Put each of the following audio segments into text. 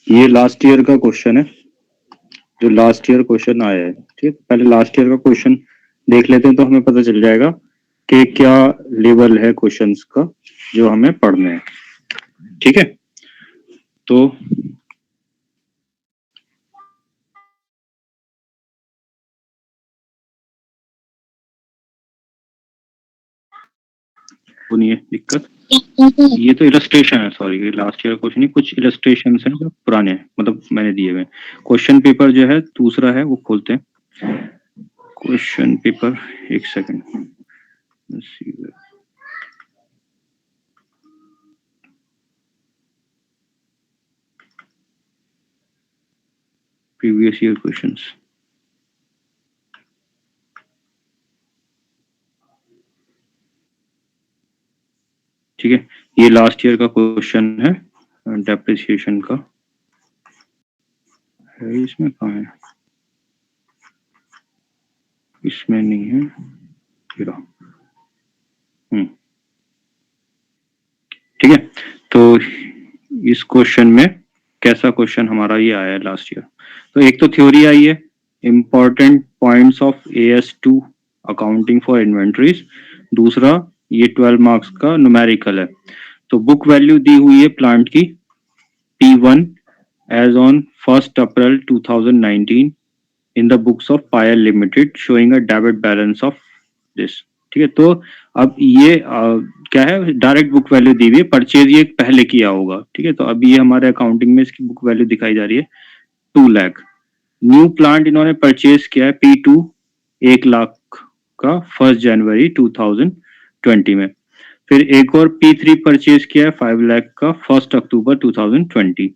ये last year का question है, जो लास्ट ईयर क्वेश्चन आया है। ठीक, पहले लास्ट ईयर का क्वेश्चन देख लेते हैं तो हमें पता चल जाएगा कि क्या लेवल है क्वेश्चंस का जो हमें पढ़ने हैं। ठीक है, तो सुनिए दिक्कत, ये तो इलस्ट्रेशन है, सॉरी लास्ट ईयर क्वेश्चन नहीं, कुछ इलस्ट्रेशन हैं जो पुराने हैं, मतलब मैंने दिए हुए। क्वेश्चन पेपर जो है दूसरा है वो खोलते हैं। क्वेश्चन पेपर, एक सेकंड, प्रीवियस ईयर क्वेश्चंस। ठीक है, ये लास्ट ईयर का क्वेश्चन है डेप्रिसिएशन का है। इसमें कहाँ है, इसमें नहीं है, ठीक है। तो इस क्वेश्चन में कैसा क्वेश्चन हमारा ये आया है लास्ट ईयर। तो एक तो थ्योरी आई है, important points of AS2 accounting for inventories. दूसरा ये 12 मार्क्स का न्यूमेरिकल है। तो बुक वैल्यू दी हुई है प्लांट की P1 as on 1 April 2019 in the books of Payal Limited showing a debit balance of this। ठीक है, तो अब ये क्या है, डायरेक्ट बुक वैल्यू दी हुई है, परचेज ये पहले किया होगा। ठीक है, तो अभी ये हमारे अकाउंटिंग में इसकी बुक वैल्यू दिखाई जा रही है 2 लाख। न्यू प्लांट इन्होंने परचेज किया है P2 1 लाख का 1 जनवरी 2020 में। फिर एक और P3 परचेज किया है 5 लाख का 1 अक्टूबर 2020।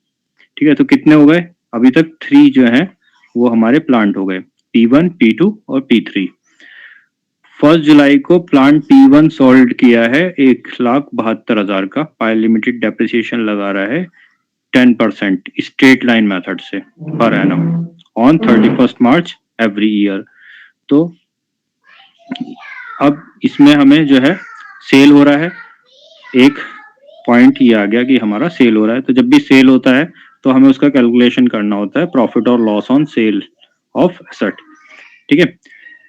ठीक है, तो कितने हो गए अभी तक, 3 जो है वो हमारे प्लांट हो गए, P1, P2 और P3। 1 जुलाई को प्लांट P1 सोल्ड किया है 1,72,000 का। पायल लिमिटेड डेप्रिसिएशन लगा रहा है 10% स्ट्रेट लाइन मेथड से per annum on 31 March every year. तो अब इसमें हमें जो है सेल हो रहा है, एक पॉइंट ये आ गया कि हमारा सेल हो रहा है। तो जब भी सेल होता है तो हमें उसका कैलकुलेशन करना होता है, प्रॉफिट और loss on sale of asset. ठीक है,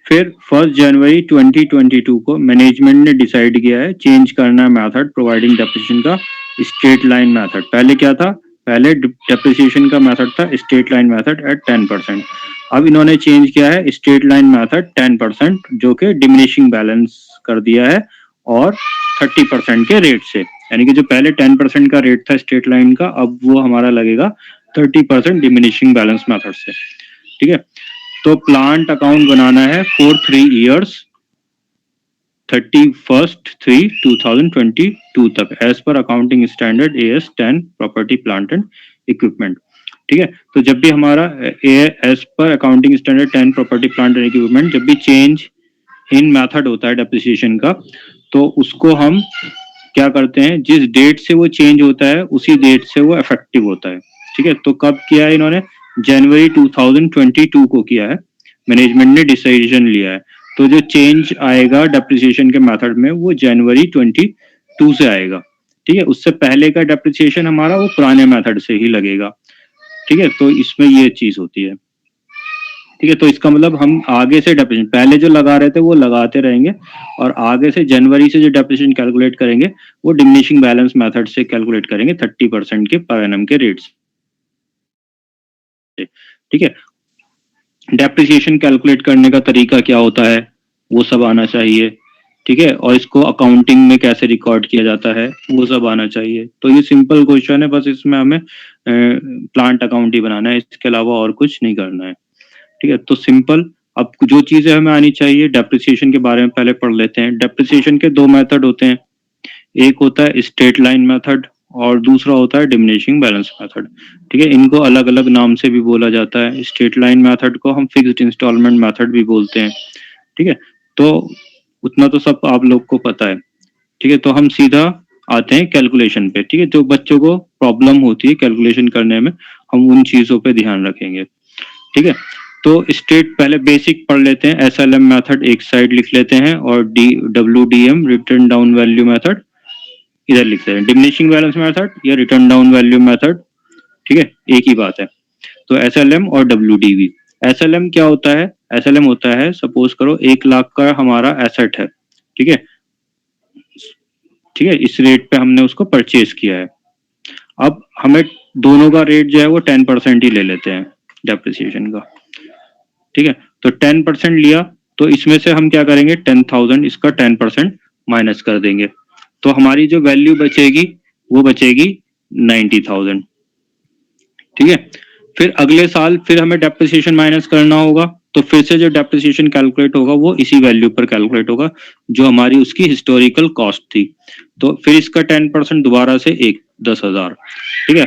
फिर 1 जनवरी 2022 को मैनेजमेंट ने डिसाइड किया है चेंज करना है मेथड प्रोवाइडिंग डेप्रिसिएशन का स्ट्रेट लाइन मेथड। पहले क्या था, पहले डेप्रिसिएशन का मेथड था स्ट्रेट लाइन मेथड एट 10%। अब इन्होंने चेंज किया है स्ट्रेट लाइन मेथड 10%, जो कि डिमिनिशिंग बैलेंस कर दिया है, और 30% के रेट से। यानी कि जो पहले 10% का रेट था स्ट्रेट लाइन का, अब वो हमारा लगेगा 30% डिमिनिशिंग बैलेंस मेथड से। ठीक है, तो प्लांट अकाउंट बनाना है फॉर 3 ईयर्स 31/3/2022 तक as per accounting standard AS10 property plant and equipment. ठीक है, तो जब भी हमारा as per accounting standard 10 property plant and equipment जब भी चेंज इन मेथड होता है डेप्रिसिएशन का, तो उसको हम क्या करते हैं, जिस डेट से वो चेंज होता है उसी डेट से वो इफेक्टिव होता है। ठीक है, तो कब किया है इन्होंने, जनवरी 2022 को किया है, मैनेजमेंट ने डिसीजन लिया है। तो जो चेंज आएगा डेप्रिसिएशन के मेथड में वो जनवरी 22 से आएगा। ठीक है, उससे पहले का डेप्रिसिएशन हमारा वो पुराने मेथड से ही लगेगा। ठीक है, तो इसमें ये चीज होती है। ठीक है, तो इसका मतलब हम आगे से डेप्रिसिएशन पहले जो लगा रहे थे वो लगाते रहेंगे, और आगे से जनवरी से जो डेप्रिसिएशन कैलकुलेट करेंगे वो डिमिनिशिंग बैलेंस मेथड से कैलकुलेट करेंगे 30% के पर एनम के रेट से। ठीक है, डेप्रिसिएशन कैलकुलेट करने का तरीका क्या होता है वो सब आना चाहिए। ठीक है, और इसको अकाउंटिंग में कैसे रिकॉर्ड किया जाता है वो सब आना चाहिए। तो ये सिंपल क्वेश्चन है, बस इसमें हमें प्लांट अकाउंट ही बनाना है, इसके अलावा और कुछ नहीं करना है। ठीक है, तो सिंपल। अब जो चीजें हमें आनी चाहिए डेप्रिसिएशन के बारे में पहले पढ़ लेते हैं। डेप्रिसिएशन के 2 मेथड होते हैं, एक होता है स्ट्रेट लाइन मेथड और दूसरा होता है डिमिनिशिंग बैलेंस मेथड। ठीक है, इनको अलग अलग नाम से भी बोला जाता है। स्ट्रेट लाइन मेथड को हम फिक्स्ड इंस्टॉलमेंट मेथड भी बोलते हैं। ठीक है, तो उतना तो सब आप लोग को पता है। ठीक है, तो हम सीधा आते हैं कैलकुलेशन पे। ठीक है, जो बच्चों को प्रॉब्लम होती है कैलकुलेशन करने में हम उन चीजों पे ध्यान रखेंगे। ठीक है, तो स्ट्रेट पहले बेसिक पढ़ लेते हैं। SLM मेथड एक साइड लिख लेते हैं, और WDM return down value method इधर लिखते हैं। डिमिनिशिंग बैलेंस मेथड या रिटर्न डाउन वैल्यू मेथड, ठीक है, एक ही बात है। तो एसएलएम और डब्ल्यूडीवी। एसएलएम क्या होता है? एसएलएम होता है, सपोज करो 1 लाख का हमारा एसेट है, ठीक है, ठीक है, इस रेट पे हमने उसको परचेज किया है। अब हमें दोनों का रेट जो है वो 10% ही ले लेते हैं डेप्रिसिएशन का, ठीक है। तो 10% लिया, तो इसमें से हम क्या करेंगे, 10,000 इसका 10% माइनस कर देंगे, तो हमारी जो वैल्यू बचेगी वो बचेगी 90,000, ठीक है। फिर अगले साल फिर हमें डेप्रिसिएशन माइनस करना होगा, तो फिर से जो डेप्रिसिएशन कैलकुलेट होगा वो इसी वैल्यू पर कैलकुलेट होगा जो हमारी उसकी हिस्टोरिकल कॉस्ट थी। तो फिर इसका 10% दोबारा से 10,000, ठीक है,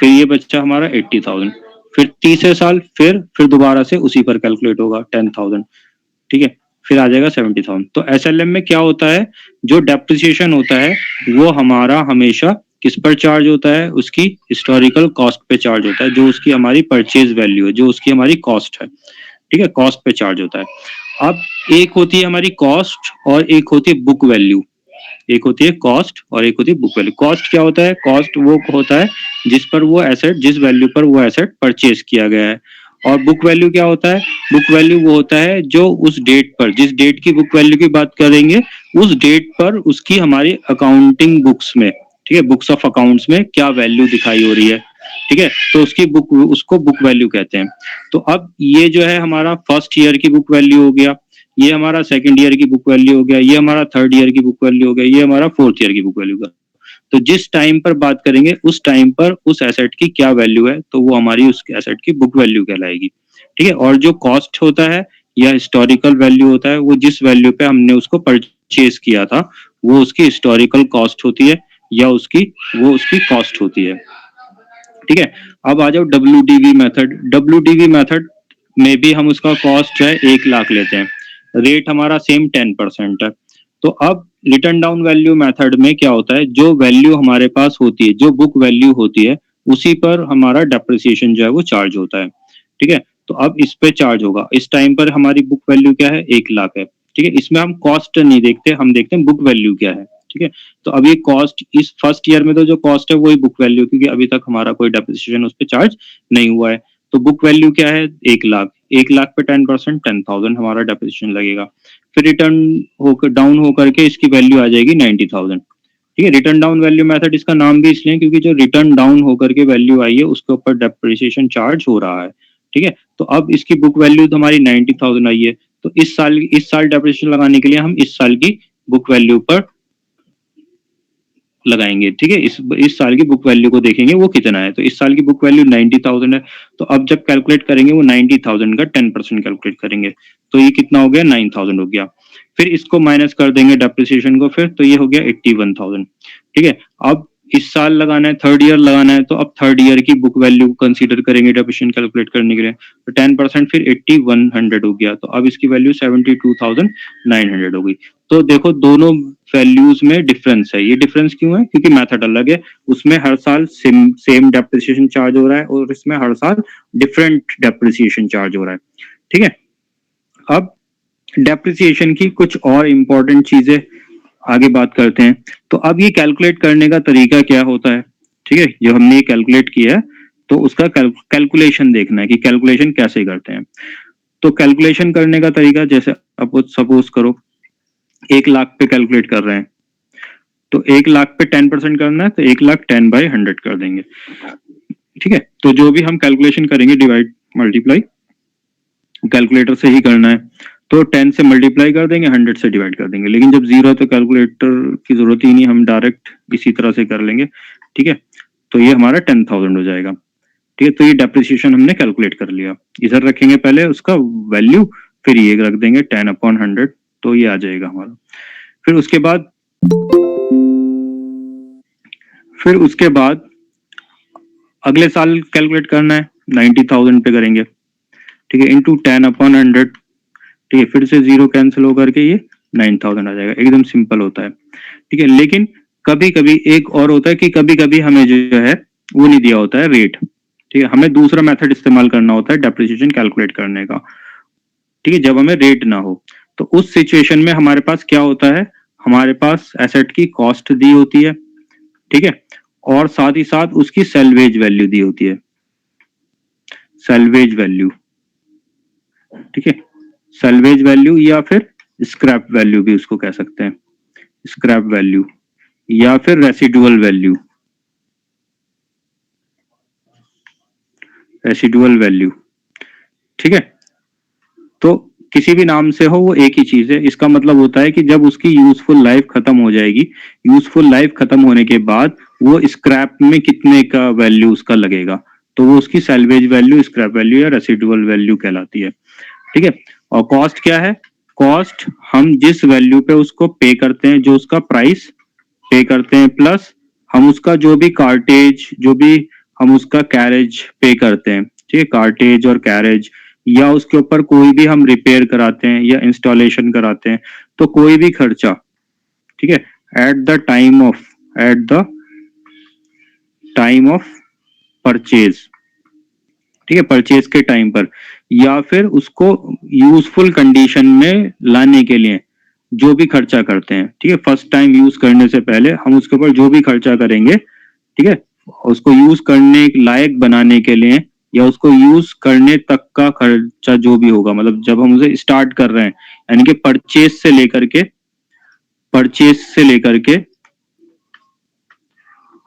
फिर ये बच्चा हमारा 80,000। फिर तीसरे साल फिर दोबारा से उसी पर कैलकुलेट होगा 10,000, ठीक है, फिर आ जाएगा 70,000। तो एसएलएम में क्या होता है, जो डेप्रिसिएशन होता है वो हमारा हमेशा किस पर चार्ज होता है, उसकी हिस्टोरिकल कॉस्ट पे चार्ज होता है, जो उसकी हमारी परचेज वैल्यू है, जो उसकी हमारी कॉस्ट है, ठीक है, कॉस्ट पे चार्ज होता है। अब एक होती है हमारी कॉस्ट और एक होती है बुक वैल्यू। एक होती है कॉस्ट और एक होती है बुक वैल्यू। कॉस्ट क्या होता है? कॉस्ट वो होता है जिस पर वो एसेट, जिस वैल्यू पर वो एसेट परचेज किया गया है। और बुक वैल्यू क्या होता है? बुक वैल्यू वो होता है जो उस डेट पर, जिस डेट की बुक वैल्यू की बात करेंगे, उस डेट पर उसकी हमारी अकाउंटिंग बुक्स में, ठीक है, बुक्स ऑफ अकाउंट्स में क्या वैल्यू दिखाई हो रही है, ठीक है, तो उसकी बुक, उसको बुक वैल्यू कहते हैं। तो अब ये जो है हमारा फर्स्ट ईयर की बुक वैल्यू हो गया, ये हमारा सेकंड ईयर की बुक वैल्यू हो गया, ये हमारा थर्ड ईयर की बुक वैल्यू हो गया, ये हमारा फोर्थ ईयर की बुक वैल्यू का। तो जिस टाइम पर बात करेंगे उस टाइम पर उस एसेट की क्या वैल्यू है, तो वो हमारी उस एसेट की बुक वैल्यू कहलाएगी, ठीक है। और जो कॉस्ट होता है या हिस्टोरिकल वैल्यू होता है, वो जिस वैल्यू पे हमने उसको परचेज किया था वो उसकी हिस्टोरिकल कॉस्ट होती है या वो उसकी कॉस्ट होती है, ठीक है। अब आ जाओ डब्ल्यूडीवी मेथड। डब्ल्यूडीवी मेथड में भी हम उसका कॉस्ट जो है 1 लाख लेते हैं, रेट हमारा सेम 10% है। तो अब रिटर्न डाउन वैल्यू मेथड में क्या होता है, जो वैल्यू हमारे पास होती है, जो बुक वैल्यू होती है, उसी पर हमारा डेप्रिसिएशन जो है वो चार्ज होता है, ठीक है। तो अब इस पे चार्ज होगा, इस टाइम पर हमारी बुक वैल्यू क्या है, 1 लाख है, ठीक है। इसमें हम कॉस्ट नहीं देखते, हम देखते हैं बुक वैल्यू क्या है, ठीक है। तो अभी कॉस्ट इस फर्स्ट ईयर में तो जो कॉस्ट है वही बुक वैल्यू, क्योंकि अभी तक हमारा कोई डेप्रिसिएशन उस पर चार्ज नहीं हुआ है। तो बुक वैल्यू क्या है, 1 लाख। 1 लाख पे 10% 10,000 हमारा डेप्रिसिएशन लगेगा। फिर रिटर्न होकर डाउन होकर के इसकी वैल्यू आ जाएगी 90,000, ठीक है। रिटर्न डाउन वैल्यू मेथड इसका नाम भी इसलिए क्योंकि जो रिटर्न डाउन होकर के वैल्यू आई है उसके ऊपर डेप्रिसिएशन चार्ज हो रहा है, ठीक है। तो अब इसकी बुक वैल्यू तो हमारी 90,000 आई है, तो इस साल डेप्रिसिएशन लगाने के लिए हम इस साल की बुक वैल्यू पर लगाएंगे, ठीक है। इस साल की बुक वैल्यू को देखेंगे वो कितना है, तो इस साल की बुक वैल्यू 90,000 है। तो अब जब कैलकुलेट करेंगे वो 90,000 का 10% कैलकुलेट करेंगे, तो ये कितना हो गया, 9,000 हो गया। फिर इसको माइनस कर देंगे डेप्रिसिएशन को, फिर तो ये हो गया 81,000, ठीक है। अब इस साल लगाना है, थर्ड ईयर लगाना है, तो अब थर्ड ईयर की बुक वैल्यू कंसीडर करेंगे डेप्रिसिएशन कैलकुलेट करने के लिए, तो 10% फिर 8100 हो गया, तो अब इसकी वैल्यू 72,900 हो गई। तो देखो दोनों वैल्यूज में डिफरेंस है। ये डिफरेंस क्यों है? क्योंकि मेथड अलग है, उसमें हर साल सेम डेप्रिसिएशन चार्ज हो रहा है और इसमें हर साल डिफरेंट डेप्रिसिएशन चार्ज हो रहा है, ठीक है। अब डेप्रिसिएशन की कुछ और इम्पोर्टेंट चीजें आगे बात करते हैं। तो अब ये कैलकुलेट करने का तरीका क्या होता है, ठीक है, जो हमने ये कैलकुलेट किया है तो उसका कैलकुलेशन देखना है कि कैलकुलेशन कैसे करते हैं। तो कैलकुलेशन करने का तरीका, जैसे सपोज करो 1 लाख पे कैलकुलेट कर रहे हैं, तो 1 लाख पे 10% करना है, तो 1 लाख 10/100 कर देंगे, ठीक है। तो जो भी हम कैलकुलेशन करेंगे, डिवाइड मल्टीप्लाई कैलकुलेटर से ही करना है, तो 10 से मल्टीप्लाई कर देंगे, 100 से डिवाइड कर देंगे। लेकिन जब जीरो है तो कैलकुलेटर की जरूरत ही नहीं, हम डायरेक्ट इसी तरह से कर लेंगे, ठीक है। तो ये हमारा 10,000 हो जाएगा, ठीक है। तो ये डेप्रिसिएशन हमने कैलकुलेट कर लिया। इधर रखेंगे पहले उसका वैल्यू, फिर ये रख देंगे 10/100, तो ये आ जाएगा हमारा। फिर उसके बाद अगले साल कैलकुलेट करना है, 90,000 पे करेंगे, ठीक है, इंटू 10/100, ठीक है। फिर से जीरो कैंसिल होकर के ये 9,000 आ जाएगा। एकदम सिंपल होता है, ठीक है। लेकिन कभी कभी एक और होता है कि कभी कभी हमें जो है वो नहीं दिया होता है रेट, ठीक है, हमें दूसरा मेथड इस्तेमाल करना होता है डेप्रिसिएशन कैलकुलेट करने का, ठीक है, जब हमें रेट ना हो। तो उस सिचुएशन में हमारे पास क्या होता है, हमारे पास एसेट की कॉस्ट दी होती है, ठीक है, और साथ ही साथ उसकी सेल्वेज वैल्यू दी होती है, सेल्वेज वैल्यू, ठीक है, सेल्वेज वैल्यू या फिर स्क्रैप वैल्यू भी उसको कह सकते हैं, स्क्रैप वैल्यू या फिर रेसिडुअल वैल्यू, रेसिडुअल वैल्यू, ठीक है। तो किसी भी नाम से हो वो एक ही चीज है, इसका मतलब होता है कि जब उसकी यूजफुल लाइफ खत्म हो जाएगी, यूजफुल लाइफ खत्म होने के बाद वो स्क्रैप में कितने का वैल्यू उसका लगेगा, तो वो उसकी सैल्वेज वैल्यू, स्क्रैप वैल्यू या रेसिडुअल वैल्यू कहलाती है, ठीक है। और कॉस्ट क्या है? कॉस्ट हम जिस वैल्यू पे उसको पे करते हैं, जो उसका प्राइस पे करते हैं, प्लस हम उसका जो भी कार्टेज, जो भी हम उसका कैरेज पे करते हैं, ठीक है, कार्टेज और कैरेज, या उसके ऊपर कोई भी हम रिपेयर कराते हैं या इंस्टॉलेशन कराते हैं, तो कोई भी खर्चा, ठीक है, at the time of, at the time of purchase, ठीक है, परचेज के टाइम पर, या फिर उसको यूजफुल कंडीशन में लाने के लिए जो भी खर्चा करते हैं, ठीक है, फर्स्ट टाइम यूज करने से पहले हम उसके ऊपर जो भी खर्चा करेंगे, ठीक है, उसको यूज करने लायक बनाने के लिए या उसको यूज करने तक का खर्चा जो भी होगा, मतलब जब हम उसे स्टार्ट कर रहे हैं, यानी कि परचेज से लेकर के, परचेज से लेकर के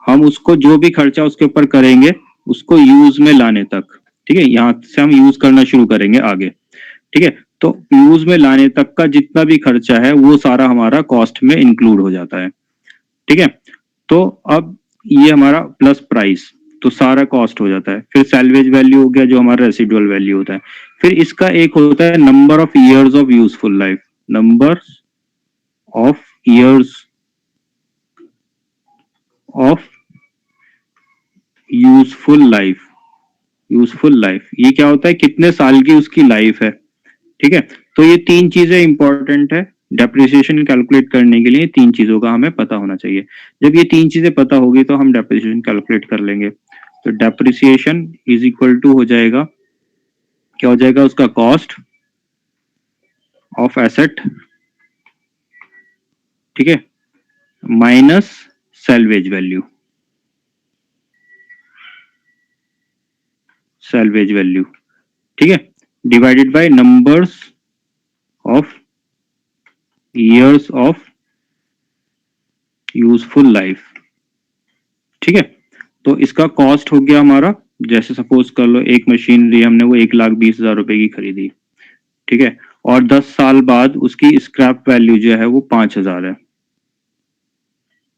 हम उसको जो भी खर्चा उसके ऊपर करेंगे उसको यूज में लाने तक, ठीक है, यहां से हम यूज करना शुरू करेंगे आगे, ठीक है। तो यूज में लाने तक का जितना भी खर्चा है वो सारा हमारा कॉस्ट में इंक्लूड हो जाता है, ठीक है। तो अब ये हमारा प्लस प्राइस, तो सारा कॉस्ट हो जाता है, फिर सैल्वेज वैल्यू हो गया जो हमारा रेसिडुअल वैल्यू होता है, फिर इसका एक होता है number of years of useful life, number of years of useful life, useful life ये क्या होता है, कितने साल की उसकी लाइफ है, ठीक है। तो ये तीन चीजें इंपॉर्टेंट है डेप्रिसिएशन कैलकुलेट करने के लिए, तीन चीजों का हमें पता होना चाहिए। जब ये तीन चीजें पता होगी तो हम डेप्रिसिएशन कैलकुलेट कर लेंगे। तो डेप्रिसिएशन इज इक्वल टू हो जाएगा, क्या हो जाएगा, उसका कॉस्ट ऑफ एसेट, ठीक है, minus salvage value, salvage value, ठीक है, divided by numbers of years of useful life, ठीक है। तो इसका कॉस्ट हो गया हमारा, जैसे सपोज कर लो एक मशीनरी हमने वो 1,20,000 रुपए की खरीदी, ठीक है, और 10 साल बाद उसकी स्क्रैप वैल्यू जो है वो 5,000 है,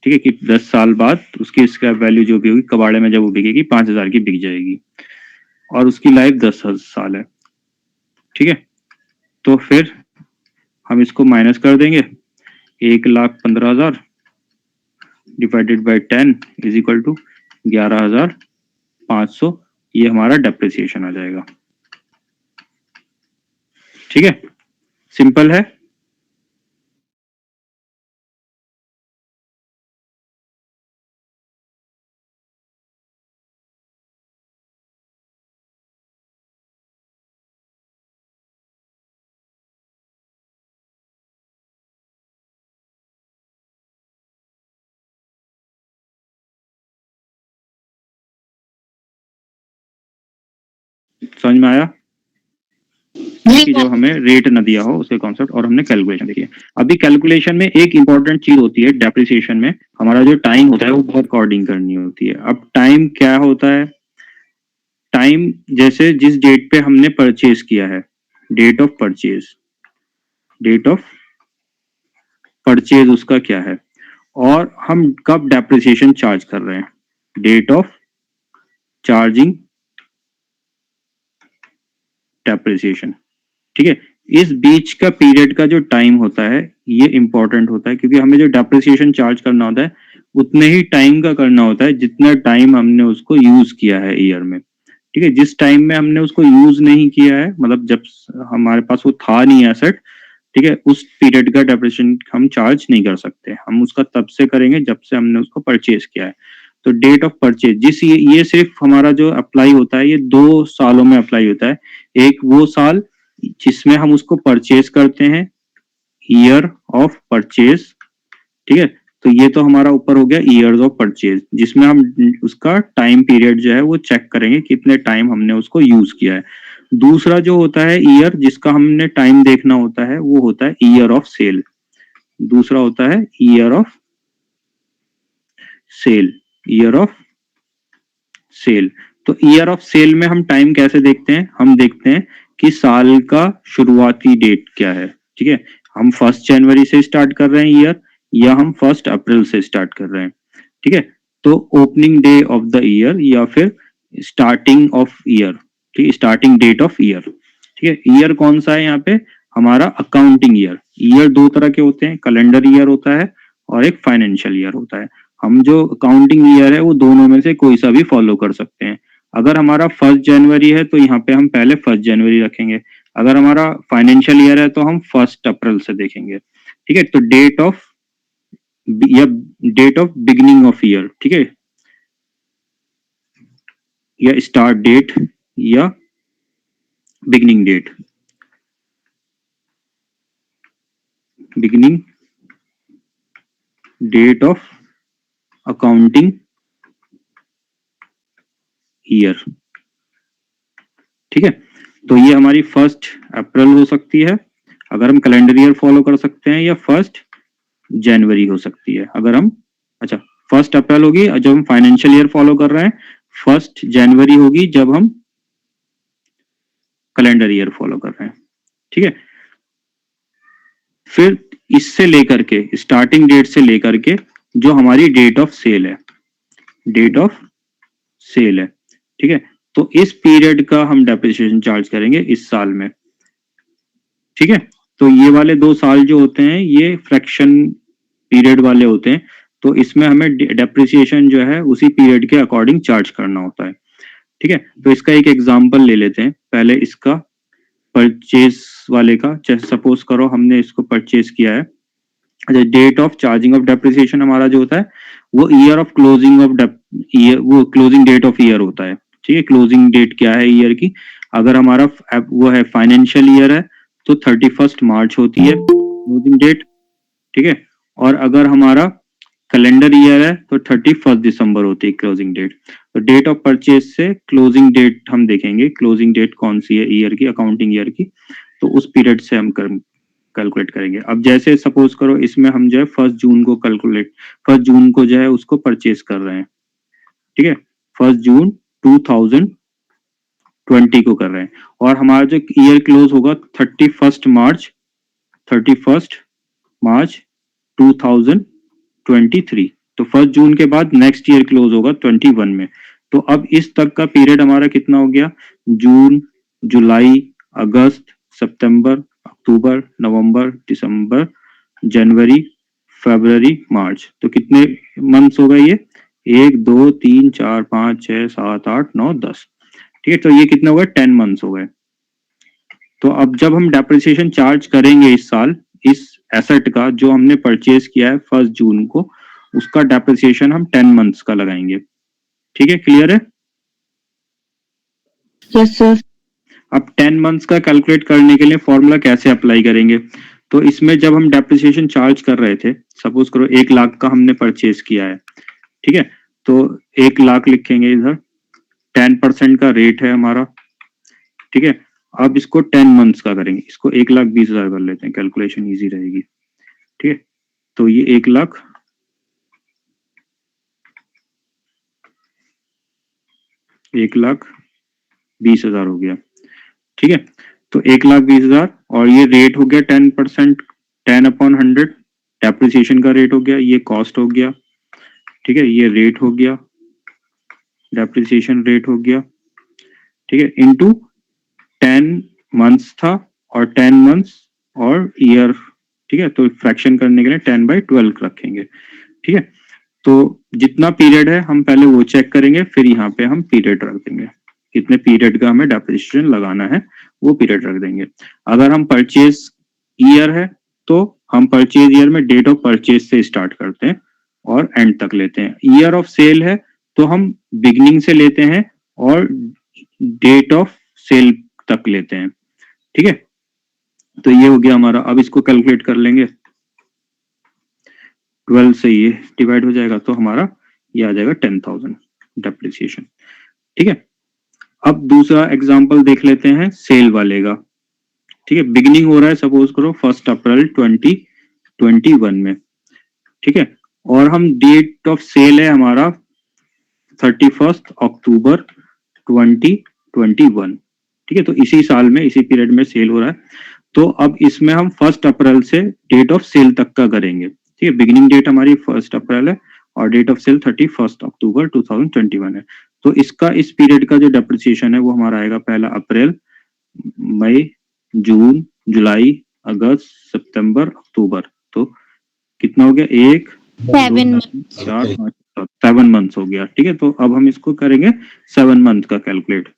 ठीक है, कि 10 साल बाद उसकी स्क्रैप वैल्यू जो भी होगी कबाड़े में जब वो बिकेगी 5,000 की बिक जाएगी, और उसकी लाइफ 10 साल है, ठीक है। तो फिर हम इसको माइनस कर देंगे, 1,15,000 divided by 10 is equal to 11,500, ये हमारा डेप्रिसिएशन आ जाएगा, ठीक है, सिंपल है। समझ में आया कि जब हमें रेट न दिया हो उसके कॉन्सेप्ट और हमने कैलकुलेशन देखी है। अभी कैलकुलेशन में एक इंपॉर्टेंट चीज होती है, डेप्रिसिएशन में हमारा जो टाइम होता है वो बहुत अकॉर्डिंग करनी होती है। अब टाइम क्या होता है, टाइम जैसे जिस डेट पे हमने परचेज किया है, date of purchase, date of purchase उसका क्या है, और हम कब डेप्रिसिएशन चार्ज कर रहे हैं, डेट ऑफ चार्जिंग डेप्रिसिएशन, ठीक है। इस बीच का पीरियड का जो टाइम होता है ये इंपॉर्टेंट होता है, क्योंकि हमें जो डेप्रिसिएशन चार्ज करना होता है उतने ही टाइम का करना होता है जितना टाइम हमने उसको यूज किया है ईयर में, ठीक है। जिस टाइम में हमने उसको यूज नहीं किया है, मतलब जब हमारे पास वो था नहीं एसेट, ठीक है, उस पीरियड का डेप्रिसिएशन हम चार्ज नहीं कर सकते, हम उसका तब से करेंगे जब से हमने उसको परचेज किया है। तो डेट ऑफ परचेज जिस ये सिर्फ हमारा जो अप्लाई होता है ये 2 सालों में अप्लाई होता है। एक वो साल जिसमें हम उसको परचेज करते हैं, ईयर ऑफ परचेज, ठीक है। तो ये तो हमारा ऊपर हो गया ईयर्स ऑफ परचेज, जिसमें हम उसका टाइम पीरियड जो है वो चेक करेंगे कितने टाइम हमने उसको यूज किया है। दूसरा जो होता है ईयर, जिसका हमने टाइम देखना होता है, वो होता है ईयर ऑफ सेल। दूसरा होता है year of sale, year of sale. तो ईयर ऑफ सेल में हम टाइम कैसे देखते हैं, हम देखते हैं कि साल का शुरुआती डेट क्या है। ठीक है, हम 1 जनवरी से स्टार्ट कर रहे हैं ईयर, या हम 1 अप्रैल से स्टार्ट कर रहे हैं। ठीक है, तो opening day of the year या फिर स्टार्टिंग ऑफ ईयर, ठीक है, स्टार्टिंग डेट ऑफ ईयर। ठीक है, ईयर कौन सा है यहाँ पे, हमारा अकाउंटिंग ईयर। ईयर दो तरह के होते हैं, कैलेंडर ईयर होता है और एक फाइनेंशियल ईयर होता है। हम जो अकाउंटिंग ईयर है वो दोनों में से कोई सा भी फॉलो कर सकते हैं। अगर हमारा 1 जनवरी है तो यहाँ पे हम पहले 1 जनवरी रखेंगे। अगर हमारा फाइनेंशियल ईयर है तो हम 1 अप्रैल से देखेंगे। ठीक है, तो डेट ऑफ या date of beginning of year, ठीक है, या स्टार्ट डेट या beginning date, beginning date of accounting year. ठीक है, तो ये हमारी 1 अप्रैल हो सकती है अगर हम कैलेंडर ईयर फॉलो कर सकते हैं, या 1 जनवरी हो सकती है अगर हम, अच्छा 1 अप्रैल होगी जब हम फाइनेंशियल ईयर फॉलो कर रहे हैं, 1 जनवरी होगी जब हम कैलेंडर ईयर फॉलो कर रहे हैं। ठीक है, फिर इससे लेकर के स्टार्टिंग डेट से लेकर के जो हमारी डेट ऑफ सेल है, डेट ऑफ सेल है, ठीक है, तो इस पीरियड का हम डेप्रिसिएशन चार्ज करेंगे इस साल में। ठीक है, तो ये वाले 2 साल जो होते हैं ये फ्रैक्शन पीरियड वाले होते हैं, तो इसमें हमें डेप्रिसिएशन जो है उसी पीरियड के अकॉर्डिंग चार्ज करना होता है। ठीक है, तो इसका एक एग्जांपल ले लेते हैं पहले, इसका परचेज वाले का। जैसे सपोज करो हमने इसको परचेज किया है, अच्छा date of charging of depreciation हमारा जो होता है वो year of closing of year, वो क्लोजिंग डेट ऑफ ईयर होता है। ठीक है, क्लोजिंग डेट क्या है ईयर की, अगर हमारा वो है फाइनेंशियल ईयर है तो 31 मार्च होती है क्लोजिंग डेट। ठीक है, और अगर हमारा कैलेंडर ईयर है तो 31 दिसंबर होती है क्लोजिंग डेट। तो डेट ऑफ परचेज से क्लोजिंग डेट हम देखेंगे, क्लोजिंग डेट कौन सी है ईयर की, अकाउंटिंग ईयर की, तो उस पीरियड से हम कैलकुलेट करेंगे। अब जैसे सपोज करो इसमें हम जो है 1 जून को कैलकुलेट, 1 जून को जो है उसको परचेज कर रहे हैं। ठीक है, 1 जून 2020 को कर रहे हैं, और हमारा जो ईयर क्लोज होगा 31 मार्च 2023। तो 1 जून के बाद नेक्स्ट ईयर क्लोज होगा 21 में। तो अब इस तक का पीरियड हमारा कितना हो गया, जून, जुलाई, अगस्त, सितंबर, अक्टूबर, नवंबर, दिसंबर, जनवरी, फरवरी, मार्च। तो कितने मंथ्स हो गए ये, 1 2 3 4 5 6 7 8 9 10। ठीक है, तो ये कितने हो गए, 10 मंथ्स हो गए। तो अब जब हम डेप्रिसिएशन चार्ज करेंगे इस साल, इस एसेट का जो हमने परचेज किया है 1 जून को, उसका डेप्रिसिएशन हम 10 मंथ्स का लगाएंगे। ठीक है, क्लियर है? Yes sir. अब 10 मंथ्स का कैलकुलेट करने के लिए फॉर्मूला कैसे अप्लाई करेंगे, तो इसमें जब हम डेप्रिसिएशन चार्ज कर रहे थे, सपोज करो 1 लाख का हमने परचेज किया है। ठीक है, तो 1 लाख लिखेंगे इधर, 10% का रेट है हमारा। ठीक है, अब इसको 10 मंथ्स का करेंगे, इसको 1,20,000 कर लेते हैं, कैलकुलेशन इजी रहेगी। ठीक है, तो ये 1,20,000 हो गया। ठीक है, तो 1,20,000 और ये रेट हो गया 10%, 10/100 डेप्रिसिएशन का रेट हो गया, ये कॉस्ट हो गया। ठीक है, ये रेट हो गया, डेप्रिसिएशन रेट हो गया। ठीक है, इनटू 10 मंथ्स था और 10 मंथ्स और ईयर। ठीक है, तो फ्रैक्शन करने के लिए 10/12 रखेंगे। ठीक है, तो जितना पीरियड है हम पहले वो चेक करेंगे, फिर यहाँ पे हम पीरियड रख देंगे, कितने पीरियड का हमें डेप्रिसिएशन लगाना है वो पीरियड रख देंगे। अगर हम परचेज ईयर है तो हम परचेज ईयर में डेट ऑफ परचेज से स्टार्ट करते हैं और एंड तक लेते हैं। ईयर ऑफ सेल है तो हम बिगनिंग से लेते हैं और डेट ऑफ सेल तक लेते हैं। ठीक है, तो ये हो गया हमारा। अब इसको कैलकुलेट कर लेंगे। 12 से ये डिवाइड हो जाएगा तो हमारा ये आ जाएगा 10,000 डेप्रिसिएशन। ठीक है, अब दूसरा एग्जांपल देख लेते हैं सेल वाले का। ठीक है, बिगिनिंग हो रहा है सपोज करो 1 अप्रैल 2021 में। ठीक है, और हम डेट ऑफ सेल है हमारा 31 अक्टूबर 2021। ठीक है, तो इसी साल में इसी पीरियड में सेल हो रहा है। तो अब इसमें हम 1 अप्रैल से डेट ऑफ सेल तक का करेंगे। ठीक है, बिगिनिंग डेट हमारी 1 अप्रैल है और डेट ऑफ सेल 31 अक्टूबर 2021 है। तो इसका इस पीरियड का जो डेप्रिसिएशन है वो हमारा आएगा पहला अप्रैल, मई, जून, जुलाई, अगस्त, सितंबर, अक्टूबर। तो कितना हो गया? 1 7 4 5 7 मंथ्स हो गया। ठीक है, तो अब हम इसको करेंगे 7 मंथ का कैलकुलेट।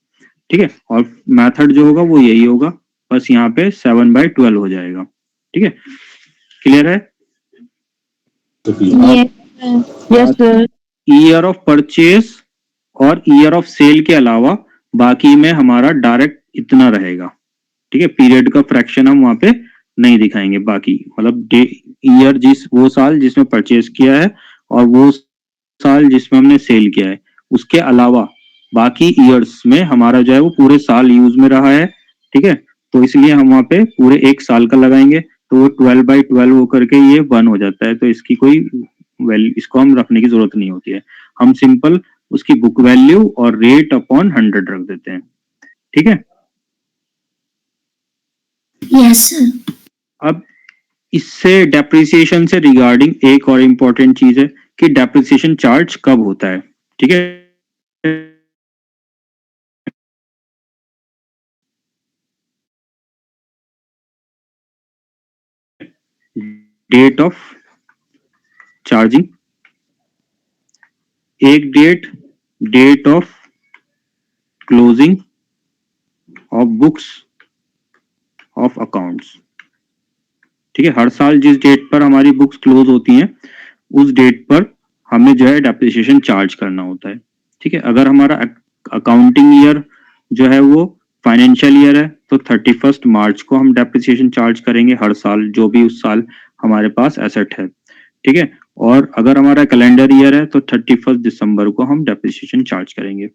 ठीक है, और मेथड जो होगा वो यही होगा, बस यहाँ पे 7/12 हो जाएगा। ठीक है, क्लियर है? Yes sir. Year of purchase और ईयर ऑफ सेल के अलावा बाकी में हमारा डायरेक्ट इतना रहेगा। ठीक है, पीरियड का फ्रैक्शन हम वहां पे नहीं दिखाएंगे। बाकी मतलब ईयर जिस वो साल जिसमें परचेज किया है और वो साल जिसमें हमने सेल किया है, उसके अलावा बाकी ईयर्स में हमारा जो है वो पूरे साल यूज में रहा है। ठीक है, तो इसलिए हम वहां पे पूरे एक साल का लगाएंगे, तो वो 12/12 होकर के ये 1 हो जाता है। तो इसकी कोई वैल्यू, इसको हम रखने की जरूरत नहीं होती है। हम सिंपल उसकी बुक वैल्यू और रेट अपॉन 100 रख देते हैं। ठीक है, यस सर। अब इससे डेप्रिसिएशन से रिगार्डिंग एक और इम्पोर्टेंट चीज है कि डेप्रिसिएशन चार्ज कब होता है। ठीक है, डेट ऑफ चार्जिंग, एक date of closing of books of accounts. ठीक है, हर साल जिस डेट पर हमारी बुक्स क्लोज होती हैं उस डेट पर हमें जो है डेप्रिसिएशन चार्ज करना होता है। ठीक है, अगर हमारा अकाउंटिंग ईयर जो है वो फाइनेंशियल ईयर है तो 31 मार्च को हम डेप्रिसिएशन चार्ज करेंगे हर साल, जो भी उस साल हमारे पास एसेट है। ठीक है, और अगर हमारा कैलेंडर ईयर है तो 31 दिसंबर को हम डेप्रिसिएशन चार्ज करेंगे।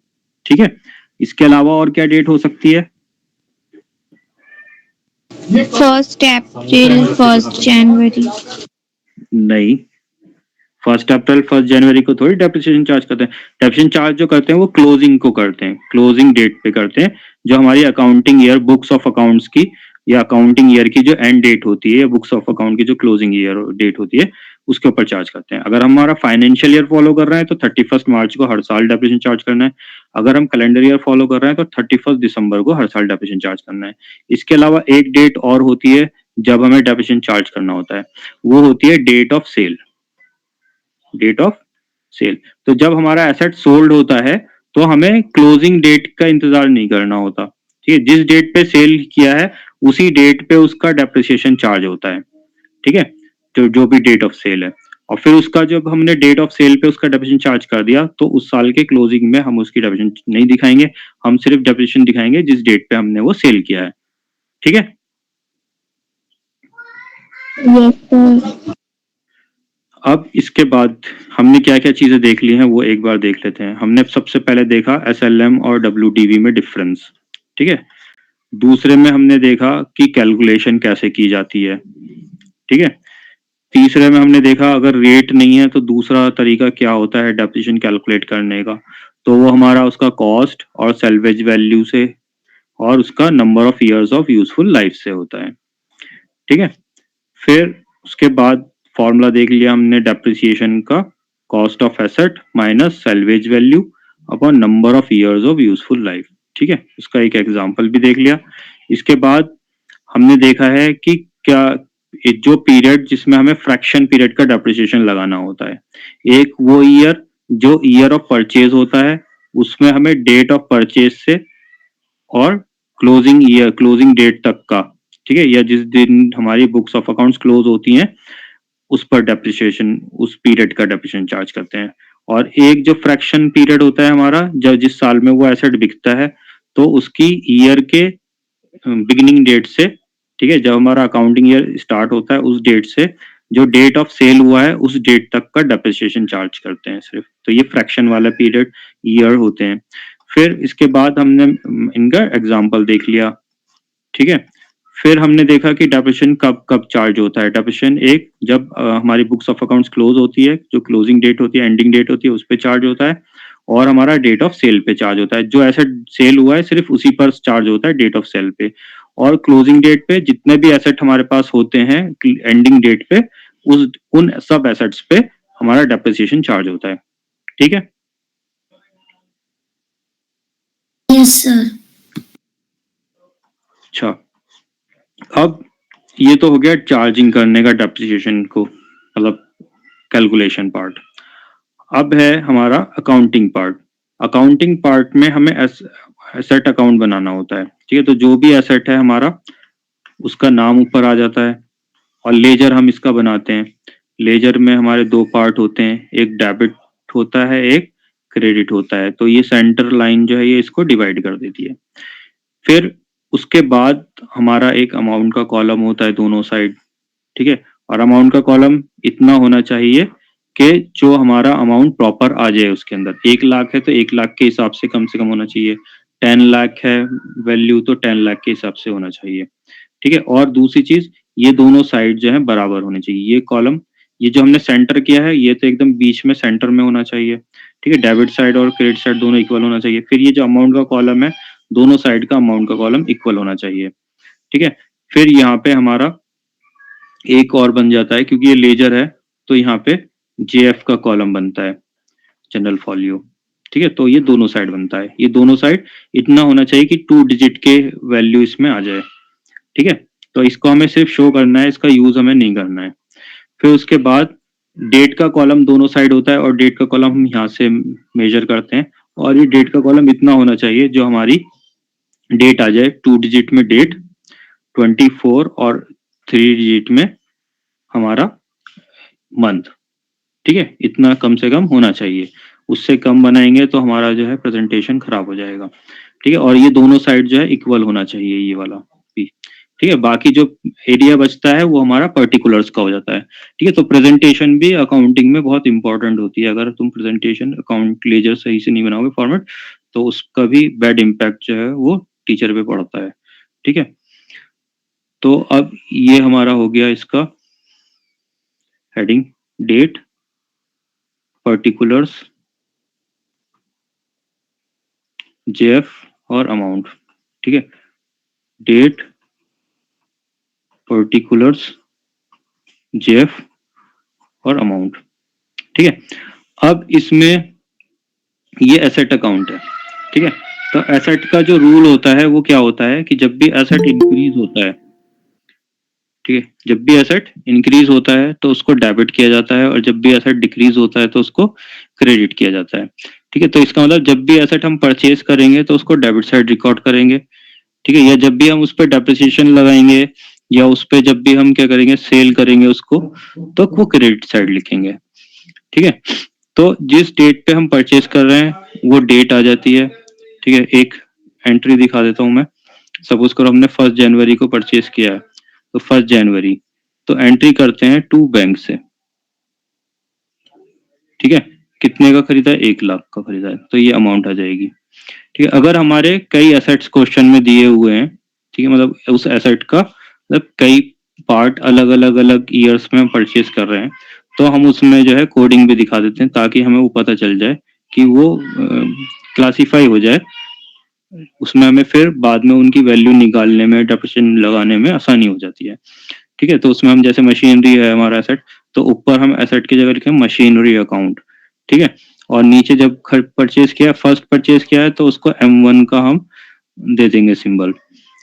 ठीक है, इसके अलावा और क्या डेट हो सकती है? 1 अप्रैल, 1 जनवरी। नहीं, 1 अप्रैल 1 जनवरी को थोड़ी डेप्रिसिएशन चार्ज करते हैं। डेप्रिसिएशन चार्ज जो करते हैं वो क्लोजिंग को करते हैं, क्लोजिंग डेट पे करते हैं, जो हमारी accounting year books of accounts की या अकाउंटिंग ईयर की जो एंड डेट होती है या बुक्स ऑफ अकाउंट की जो क्लोजिंग ईयर डेट होती है उसके ऊपर चार्ज करते हैं। अगर हमारा फाइनेंशियल ईयर फॉलो कर रहे हैं तो 31 मार्च को हर साल डेप्रिसिएशन चार्ज करना है। अगर हम कैलेंडर ईयर फॉलो कर रहे हैं तो 31 दिसंबर को हर साल डेप्रिसिएशन चार्ज करना है। इसके अलावा एक डेट और होती है जब हमें डेप्रिसिएशन चार्ज करना होता है, वो होती है date of sale. Date of sale, तो जब हमारा एसेट सोल्ड होता है तो हमें क्लोजिंग डेट का इंतजार नहीं करना होता। ठीक है, जिस डेट पे सेल किया है उसी डेट पे उसका डेप्रिसिएशन चार्ज होता है। ठीक है, तो जो भी डेट ऑफ सेल है, और फिर उसका जब हमने डेट ऑफ सेल पे उसका डेप्रिसिएशन चार्ज कर दिया तो उस साल के क्लोजिंग में हम उसकी डेप्रिसिएशन नहीं दिखाएंगे, हम सिर्फ डेप्रिसिएशन दिखाएंगे जिस डेट पे हमने वो सेल किया है। ठीक है, यस सर। अब इसके बाद हमने क्या क्या चीजें देख ली हैं वो एक बार देख लेते हैं। हमने सबसे पहले देखा एसएलएम और डब्ल्यूडीवी में डिफरेंस। ठीक है, दूसरे में हमने देखा कि कैलकुलेशन कैसे की जाती है। ठीक है, तीसरे में हमने देखा अगर रेट नहीं है तो दूसरा तरीका क्या होता है डेप्रिसिएशन कैलकुलेट करने का, तो वो हमारा उसका कॉस्ट और सैल्वेज वैल्यू से और उसका number of years of useful life से होता है। ठीक है, फिर उसके बाद फॉर्मूला देख लिया हमने डेप्रिसिएशन का, cost of asset minus salvage value upon number of years of useful life. ठीक है, उसका एक एग्जांपल भी देख लिया। इसके बाद हमने देखा है कि क्या जो पीरियड जिसमें हमें फ्रैक्शन पीरियड का डेप्रिसिएशन लगाना होता है, एक वो ईयर जो ईयर ऑफ परचेज होता है उसमें हमें डेट ऑफ परचेज से और क्लोजिंग डेट तक का, ठीक है, या जिस दिन हमारी बुक्स ऑफ अकाउंट्स क्लोज होती हैं उस पर डेप्रिसिएशन, उस पीरियड का डेप्रिसिएशन चार्ज करते हैं। और एक जो फ्रैक्शन पीरियड होता है हमारा, जब जिस साल में वो एसेट बिकता है तो उसकी ईयर के बिगिनिंग डेट से, ठीक है, जब हमारा अकाउंटिंग ईयर स्टार्ट होता है उस डेट से जो डेट ऑफ सेल हुआ है उस डेट तक का डेप्रिसिएशन चार्ज करते हैं सिर्फ। तो ये फ्रैक्शन वाला पीरियड ईयर होते हैं। फिर इसके बाद हमने इनका एग्जाम्पल देख लिया, ठीक है। फिर हमने देखा कि डेप्रिसिएशन कब कब चार्ज होता है। डेप्रिसिएशन एक जब हमारी बुक्स ऑफ अकाउंट्स क्लोज होती है, जो क्लोजिंग डेट होती है, एंडिंग डेट होती है, उस पे चार्ज होता है। और हमारा डेट ऑफ सेल पे चार्ज होता है, जो एसेट सेल हुआ है सिर्फ उसी पर चार्ज होता है, डेट ऑफ सेल पे। और क्लोजिंग डेट पे जितने भी एसेट हमारे पास होते हैं एंडिंग डेट पे, उन सब एसेट्स पे हमारा डेप्रिसिएशन चार्ज होता है, ठीक है। Yes sir. अच्छा, अब ये तो हो गया चार्जिंग करने का डेप्रिसिएशन को, मतलब कैलकुलेशन पार्ट। अब है हमारा अकाउंटिंग पार्ट। अकाउंटिंग पार्ट में हमें एसेट अकाउंट बनाना होता है, ठीक है। तो जो भी एसेट है हमारा, उसका नाम ऊपर आ जाता है। और लेजर हम इसका बनाते हैं। लेजर में हमारे दो पार्ट होते हैं, एक डेबिट होता है, एक क्रेडिट होता है। तो ये सेंटर लाइन जो है ये इसको डिवाइड कर देती है। फिर उसके बाद हमारा एक अमाउंट का कॉलम होता है दोनों साइड, ठीक है। और अमाउंट का कॉलम इतना होना चाहिए कि जो हमारा अमाउंट प्रॉपर आ जाए उसके अंदर। 1 लाख है तो 1 लाख के हिसाब से कम होना चाहिए। 10 लाख है वैल्यू तो 10 लाख के हिसाब से होना चाहिए, ठीक है। और दूसरी चीज, ये दोनों साइड जो है बराबर होने चाहिए। ये कॉलम, ये जो हमने सेंटर किया है, ये तो एकदम बीच में सेंटर में होना चाहिए, ठीक है। डेबिट साइड और क्रेडिट साइड दोनों इक्वल होना चाहिए। फिर ये जो अमाउंट का कॉलम है, दोनों साइड का अमाउंट का कॉलम इक्वल होना चाहिए, ठीक है। फिर यहाँ पे हमारा एक और बन जाता है, क्योंकि ये लेजर है तो यहाँ पे जेएफ का कॉलम बनता है, जनरल फॉलियो, ठीक है। तो ये दोनों साइड बनता है। ये दोनों साइड इतना होना चाहिए कि 2 डिजिट के वैल्यू इसमें आ जाए, ठीक है। तो इसको हमें सिर्फ शो करना है, इसका यूज हमें नहीं करना है। फिर उसके बाद डेट का कॉलम दोनों साइड होता है, और डेट का कॉलम हम यहाँ से मेजर करते हैं। और ये डेट का कॉलम इतना होना चाहिए जो हमारी डेट आ जाए 2 डिजिट में डेट, 24 और 3 डिजिट में हमारा मंथ, ठीक है। इतना कम से कम होना चाहिए। उससे कम बनाएंगे तो हमारा जो है प्रेजेंटेशन खराब हो जाएगा, ठीक है। और ये दोनों साइड जो है इक्वल होना चाहिए, ये वाला भी, ठीक है। बाकी जो एरिया बचता है वो हमारा पर्टिकुलर्स का हो जाता है, ठीक है। तो प्रेजेंटेशन भी अकाउंटिंग में बहुत इंपॉर्टेंट होती है। अगर तुम प्रेजेंटेशन अकाउंट लेजर सही से नहीं बनाओगे फॉर्मेट, तो उसका भी बैड इम्पैक्ट जो है वो टीचर पे पड़ता है, ठीक है। तो अब ये हमारा हो गया इसका हेडिंग, डेट, पर्टिकुलर्स, जेएफ और अमाउंट, ठीक है। डेट, पर्टिकुलर्स, जेएफ और अमाउंट, ठीक है। अब इसमें ये एसेट अकाउंट है, ठीक है। तो एसेट का जो रूल होता है वो क्या होता है कि जब भी एसेट इंक्रीज होता है, ठीक है, जब भी एसेट इंक्रीज होता है तो उसको डेबिट किया जाता है, और जब भी एसेट डिक्रीज होता है तो उसको क्रेडिट किया जाता है, ठीक है। तो इसका मतलब जब भी एसेट हम परचेज करेंगे तो उसको डेबिट साइड रिकॉर्ड करेंगे, ठीक है। या जब भी हम उस पर डेप्रिसिएशन लगाएंगे, या उस पर जब भी हम क्या करेंगे सेल करेंगे उसको, तो वो क्रेडिट साइड लिखेंगे, ठीक है। तो जिस डेट पे हम परचेज कर रहे हैं वो डेट आ जाती है, ठीक है। एक एंट्री दिखा देता हूं मैं। सपोज करो हमने 1 जनवरी को परचेज किया है, तो 1 जनवरी, तो एंट्री करते हैं टू बैंक से, ठीक है। कितने का खरीदा है? 1 लाख का खरीदा है, तो ये अमाउंट आ जाएगी, ठीक है। अगर हमारे कई एसेट्स क्वेश्चन में दिए हुए हैं, ठीक है, मतलब उस एसेट का मतलब कई पार्ट अलग अलग अलग ईयर्स में हम परचेज कर रहे हैं, तो हम उसमें जो है कोडिंग भी दिखा देते हैं, ताकि हमें वो पता चल जाए कि वो क्लासीफाई हो जाए। उसमें हमें फिर बाद में उनकी वैल्यू निकालने में, डेप्रिसिएशन लगाने में आसानी हो जाती है, ठीक है। तो उसमें हम जैसे मशीनरी है हमारा एसेट, तो ऊपर हम एसेट की जगह लिखें मशीनरी अकाउंट, ठीक है। और नीचे जब परचेज किया, फर्स्ट परचेज किया है, तो उसको M1 का हम दे देंगे सिंबल,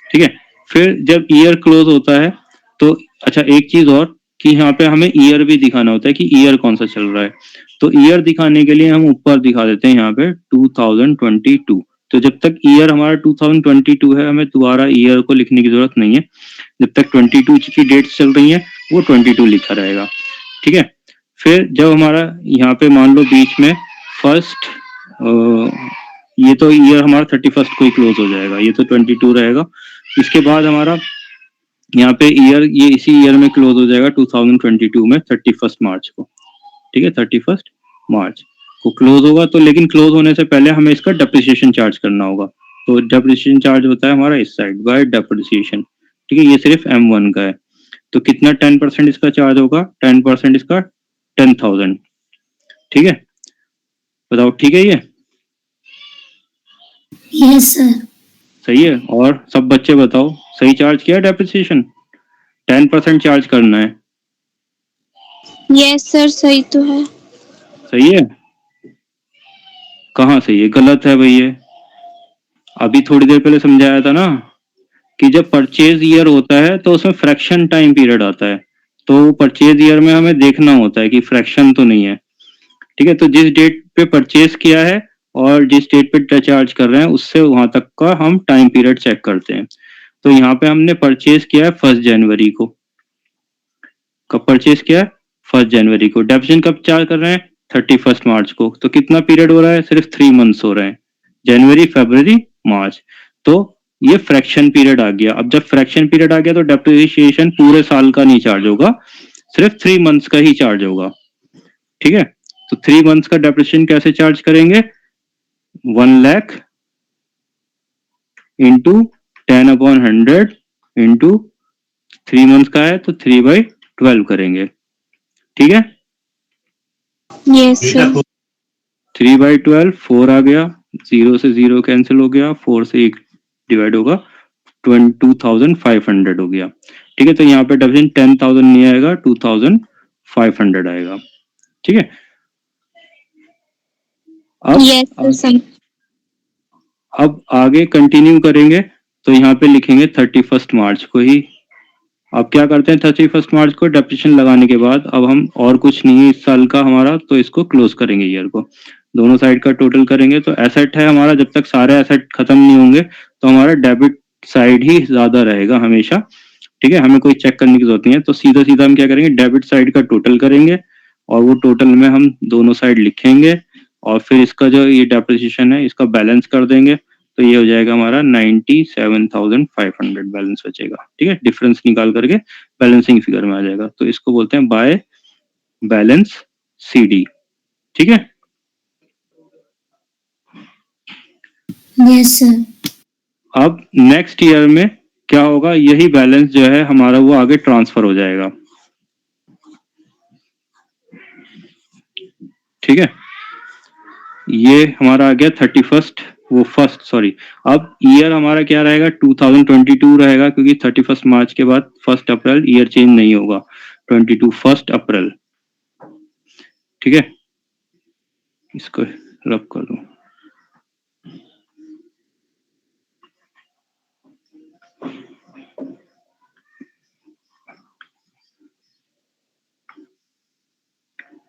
ठीक है। फिर जब ईयर क्लोज होता है तो अच्छा एक चीज और, कि यहाँ पे हमें ईयर भी दिखाना होता है कि ईयर कौन सा चल रहा है। तो ईयर दिखाने के लिए हम ऊपर दिखा देते हैं यहाँ पे 2022। तो जब तक ईयर हमारा 2022 है, हमें दोबारा ईयर को लिखने की जरूरत नहीं है। जब तक 22 की डेट्स चल रही हैं वो 22 लिखा रहेगा, ठीक है। फिर जब हमारा यहाँ पे मान लो बीच में फर्स्ट, ये तो ईयर हमारा 31 को ही क्लोज हो जाएगा, ये तो 22 रहेगा। इसके बाद हमारा यहाँ पे ईयर ये इसी ईयर में क्लोज हो जाएगा 2022 में 31 मार्च को, ठीक है 31 मार्च को क्लोज होगा। तो लेकिन क्लोज होने से पहले हमें इसका डेप्रिसिएशन चार्ज करना होगा। तो डेप्रिसिएशन चार्ज होता है हमारा इस साइड बाय डेप्रिसिएशन, ठीक है, ये सिर्फ M1 का है। तो कितना 10% इसका चार्ज होगा, 10% इसका 10,000, ठीक है, बताओ ठीक है ये Yes, sir. सही है। और सब बच्चे बताओ सही चार्ज किया डेप्रिसिएशन, 10% चार्ज करना है, यस सर, सही तो है। सही है। कहाँ सही है, गलत है भाई ये। अभी थोड़ी देर पहले समझाया था ना कि जब परचेज ईयर होता है तो उसमें फ्रैक्शन टाइम पीरियड आता है। तो परचेज ईयर में हमें देखना होता है कि फ्रैक्शन तो नहीं है, ठीक है। तो जिस डेट पे परचेज किया है और जिस डेट पे चार्ज कर रहे हैं उससे वहां तक का हम टाइम पीरियड चेक करते हैं। तो यहाँ पे हमने परचेज किया है 1 जनवरी को। कब परचेज किया है, 1 जनवरी को। डेप्रिसिएशन कब चार्ज कर रहे हैं, 31 मार्च को। तो कितना पीरियड हो रहा है, सिर्फ 3 मंथ्स हो रहे हैं, जनवरी फरवरी मार्च। तो ये फ्रैक्शन पीरियड आ गया। अब जब फ्रैक्शन पीरियड आ गया तो डेप्रिसिएशन पूरे साल का नहीं चार्ज होगा, सिर्फ 3 मंथ्स का ही चार्ज होगा, ठीक है। तो 3 मंथ्स का डेप्रिसिएशन कैसे चार्ज करेंगे, 1 लाख इंटू 10/100 इंटू 3 मंथ्स का है तो 3/12 करेंगे, ठीक है। Yes sir. 3/12 4 आ गया, 0 से 0 कैंसिल हो गया, 4 से 1 डिवाइड होगा, 22,500 हो गया, ठीक है। तो यहाँ पे डेफिनेशन 10,000 नहीं आएगा, 2,500 आएगा, ठीक है। Yes sir. अब आगे कंटिन्यू करेंगे तो यहाँ पे लिखेंगे 31 मार्च को ही। अब क्या करते हैं, 31 मार्च को डेप्रिसिएशन लगाने के बाद अब हम और कुछ नहीं है इस साल का हमारा, तो इसको क्लोज करेंगे ईयर को। दोनों साइड का टोटल करेंगे तो एसेट है हमारा, जब तक सारे एसेट खत्म नहीं होंगे तो हमारा डेबिट साइड ही ज्यादा रहेगा हमेशा, ठीक है। हमें कोई चेक करने की जरूरत नहीं है। तो सीधा सीधा हम क्या करेंगे, डेबिट साइड का टोटल करेंगे और वो टोटल में हम दोनों साइड लिखेंगे और फिर इसका जो ये डेप्रिसिएशन है इसका बैलेंस कर देंगे। तो ये हो जाएगा हमारा 97,500 बैलेंस बचेगा, ठीक है। डिफरेंस निकाल करके बैलेंसिंग फिगर में आ जाएगा। तो इसको बोलते हैं बाय बैलेंस CD, ठीक है। Yes, sir. अब नेक्स्ट ईयर में क्या होगा, यही बैलेंस जो है हमारा वो आगे ट्रांसफर हो जाएगा, ठीक है। ये हमारा आ गया 31, वो फर्स्ट सॉरी। अब ईयर हमारा क्या रहेगा, 2022 रहेगा क्योंकि 31 मार्च के बाद 1 अप्रैल ईयर चेंज नहीं होगा, 22 1 अप्रैल, ठीक है। इसको रब कर दूं,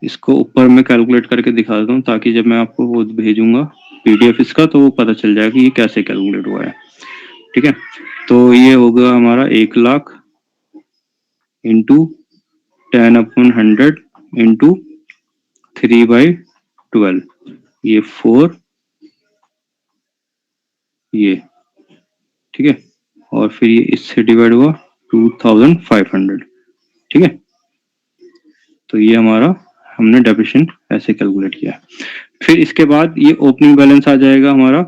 इसको ऊपर में कैलकुलेट करके दिखा देता हूँ ताकि जब मैं आपको वो भेजूंगा PDF इसका तो वो पता चल जाएगा कि ये कैसे कैलकुलेट हुआ है, ठीक है। तो ये होगा हमारा 1 लाख इंटू 10/100 इंटू 3/12, ये 4 ये, ठीक है। और फिर ये इससे डिवाइड हुआ 2,500, ठीक है। तो ये हमारा हमने डेप्रिसिएशन ऐसे कैलकुलेट किया। फिर इसके बाद ये ओपनिंग बैलेंस आ जाएगा हमारा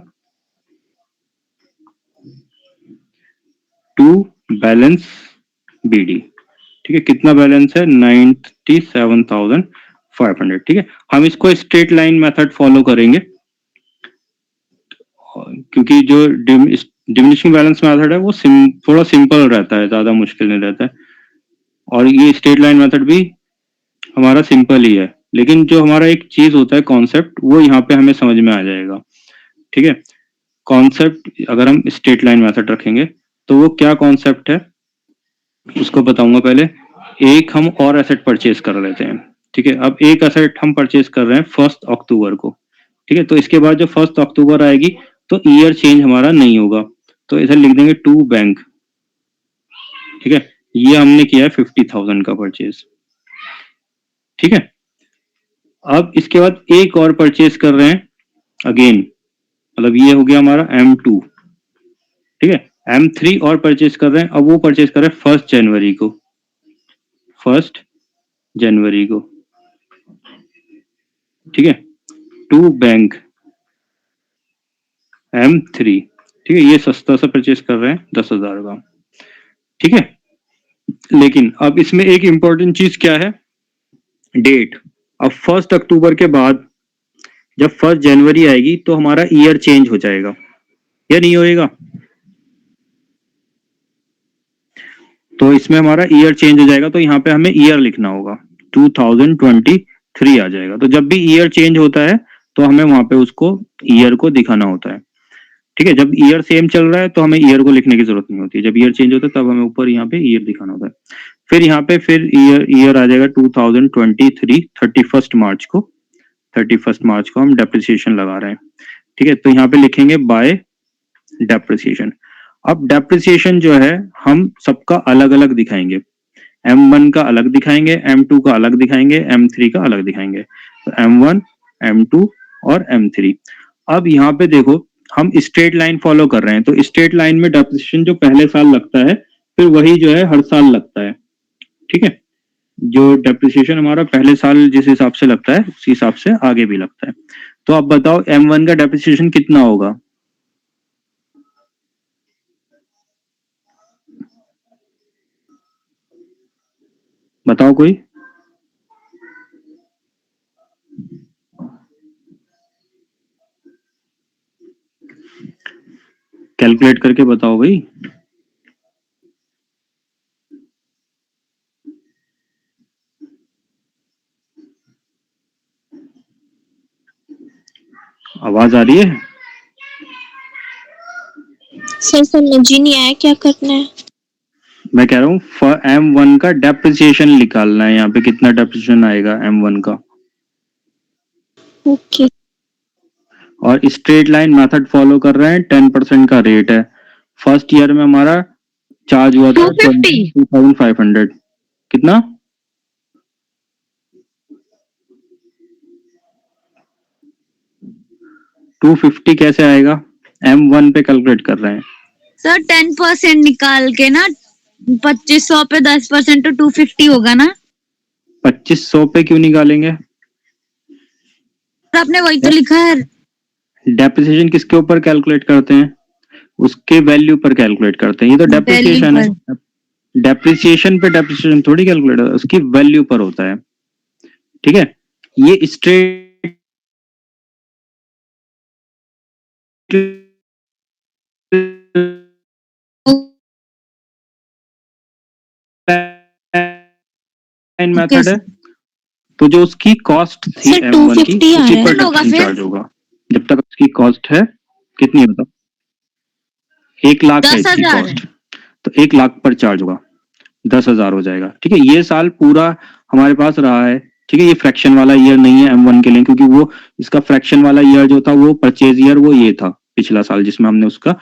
टू बैलेंस BD, ठीक है। कितना बैलेंस है, 97,500, ठीक है। हम इसको स्ट्रेट लाइन मेथड फॉलो करेंगे क्योंकि जो डिमिनिशिंग बैलेंस मेथड है वो थोड़ा सिंपल रहता है, ज्यादा मुश्किल नहीं रहता है। और ये स्ट्रेट लाइन मेथड भी हमारा सिंपल ही है, लेकिन जो हमारा एक चीज होता है कॉन्सेप्ट, वो यहाँ पे हमें समझ में आ जाएगा, ठीक है। कॉन्सेप्ट अगर हम स्ट्रेट लाइन मेथड रखेंगे तो वो क्या कॉन्सेप्ट है उसको बताऊंगा। पहले एक हम और एसेट परचेज कर लेते हैं, ठीक है। अब एक एसेट हम परचेज कर रहे हैं 1 अक्टूबर को, ठीक है। तो इसके बाद जो 1 अक्टूबर आएगी तो ईयर चेंज हमारा नहीं होगा, तो इधर लिख देंगे टू बैंक, ठीक है। ये हमने किया है 50,000 का परचेज, ठीक है। अब इसके बाद एक और परचेज कर रहे हैं अगेन, मतलब ये हो गया हमारा M2, ठीक है। M3 और परचेज कर रहे हैं, अब वो परचेज कर रहे हैं 1 जनवरी को, 1 जनवरी को, ठीक है, टू बैंक M3, ठीक है, ये सस्ता सा परचेज कर रहे हैं 10,000 का, ठीक है। लेकिन अब इसमें एक इंपॉर्टेंट चीज क्या है, डेट। अब 1 अक्टूबर के बाद जब 1 जनवरी आएगी तो हमारा ईयर चेंज हो जाएगा या नहीं होएगा? तो इसमें हमारा ईयर चेंज हो जाएगा, तो यहाँ पे हमें ईयर लिखना होगा, 2023 आ जाएगा। तो जब भी ईयर चेंज होता है तो हमें वहां पे उसको ईयर को दिखाना होता है, ठीक है। जब ईयर सेम चल रहा है तो हमें ईयर को लिखने की जरूरत नहीं होती है, जब ईयर चेंज होता है तब हमें ऊपर यहाँ पे ईयर दिखाना होता है। फिर यहाँ पे फिर ईयर आ जाएगा 2023, 31 मार्च को, 31 मार्च को हम डेप्रिसिएशन लगा रहे हैं, ठीक है। तो यहाँ पे लिखेंगे बाय डेप्रिसिएशन। अब डेप्रिसिएशन जो है हम सबका अलग अलग दिखाएंगे, M1 का अलग दिखाएंगे, M2 का अलग दिखाएंगे, M3 का अलग दिखाएंगे। तो M1, M2 और M3। अब यहाँ पे देखो हम स्ट्रेट लाइन फॉलो कर रहे हैं, तो स्ट्रेट लाइन में डेप्रिसिएशन जो पहले साल लगता है फिर वही जो है हर साल लगता है, ठीक है। जो डेप्रिसिएशन हमारा पहले साल जिस हिसाब से लगता है उसी हिसाब से आगे भी लगता है। तो अब बताओ M1 का डेप्रिसिएशन कितना होगा? बताओ कोई, कैलकुलेट करके बताओ भाई। आवाज आ रही है? सर समझ ही नहीं आया क्या करना है। मैं कह रहा हूँ M1 का डेप्रिसिएशन निकालना है, यहाँ पे कितना डेप्रिसिएशन आएगा M1 का। ओके और स्ट्रेट लाइन मेथड फॉलो कर रहे हैं, 10% का रेट है। फर्स्ट ईयर में हमारा चार्ज हुआ था 22,500, कितना? $250 कैसे आएगा? M1 पे कैलकुलेट कर रहे हैं सर 10% निकाल के ना 2500 पे 10% तो 250 होगा ना। 2500 पे क्यों निकालेंगे? सर आपने वही तो लिखा है। डेप्रिसिएशन किसके ऊपर कैलकुलेट करते हैं? उसके वैल्यू पर कैलकुलेट करते हैं, ये तो डेप्रिसिएशन है। डेप्रिसिएशन पे डेप्रिसिएशन थोड़ी कैलकुलेट होता है, उसकी वैल्यू पर होता है, ठीक है। ये स्ट्रेट लाइन मेथड है, तो जो उसकी कॉस्ट थी सर, M1 की 250 आ उसी रहा पर है। होगा डेप्रिसिएशन फिर? चार्ज होगा जब तक उसकी कॉस्ट है कितनी, बताओ? 1 लाख है इसकी 10,000। कॉस्ट, तो 1 लाख पर चार्ज होगा, 10,000 हो जाएगा, ठीक है। ये साल पूरा हमारे पास रहा है, ठीक है। ये फ्रैक्शन वाला ईयर नहीं है M1 के लिए, क्योंकि वो इसका फ्रैक्शन वाला ईयर जो था वो परचेज ईयर वो ये था पिछला साल, जिसमें हमने उसका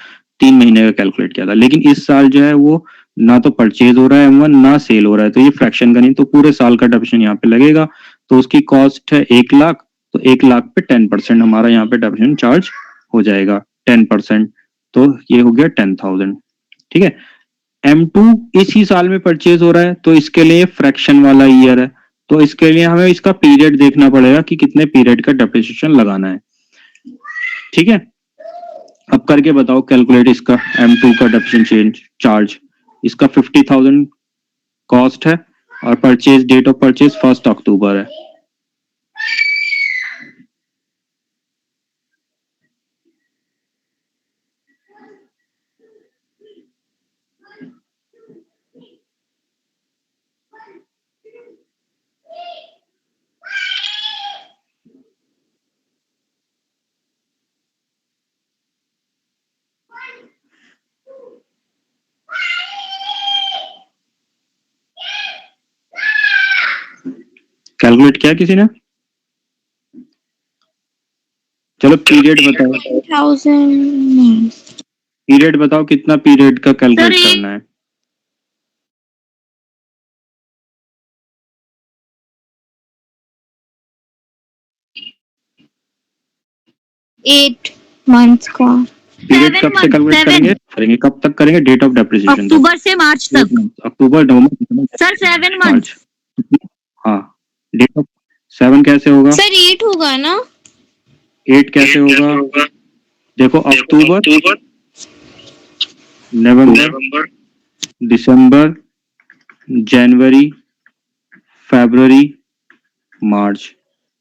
3 महीने का कैलकुलेट किया था। लेकिन इस साल जो है वो ना तो परचेज हो रहा है M1 ना सेल हो रहा है, तो ये फ्रैक्शन का नहीं, तो पूरे साल का डेप्रिसिएशन यहाँ पे लगेगा। तो उसकी कॉस्ट है 1 लाख, तो 1 लाख पे 10% हमारा यहाँ पे डेप्रिसिएशन चार्ज हो जाएगा, 10%, तो ये हो गया 10,000, ठीक है। M2 इसी साल में परचेज हो रहा है, तो इसके लिए फ्रैक्शन वाला ईयर है, तो इसके लिए हमें इसका पीरियड देखना पड़ेगा कि कितने पीरियड का डेप्रिसिएशन लगाना है, ठीक है। अब करके बताओ कैलकुलेट इसका M2 का डेप्रिसिएशन चार्ज। इसका 50,000 कॉस्ट है और परचेज डेट ऑफ परचेज 1 अक्टूबर है। कैलकुलेट किया किसी ने? चलो पीरियड बताओ, 10,000 पीरियड बताओ कितना पीरियड का कैलकुलेट करना है? एट मंथ्स का। पीरियड कब से कैलकुलेट करेंगे? करेंगे, कब तक करेंगे, डेट ऑफ डेप्रिसिएशन तक, अक्टूबर से मार्च तक अक्टूबर नवंबर दिसंबर सर 7 मंथ। मार्च। हाँ, डेट ऑफ 7 कैसे होगा, सर 8 होगा ना? 8 कैसे होगा, देखो अक्टूबर, नवंबर, दिसंबर, जनवरी, फरवरी, मार्च,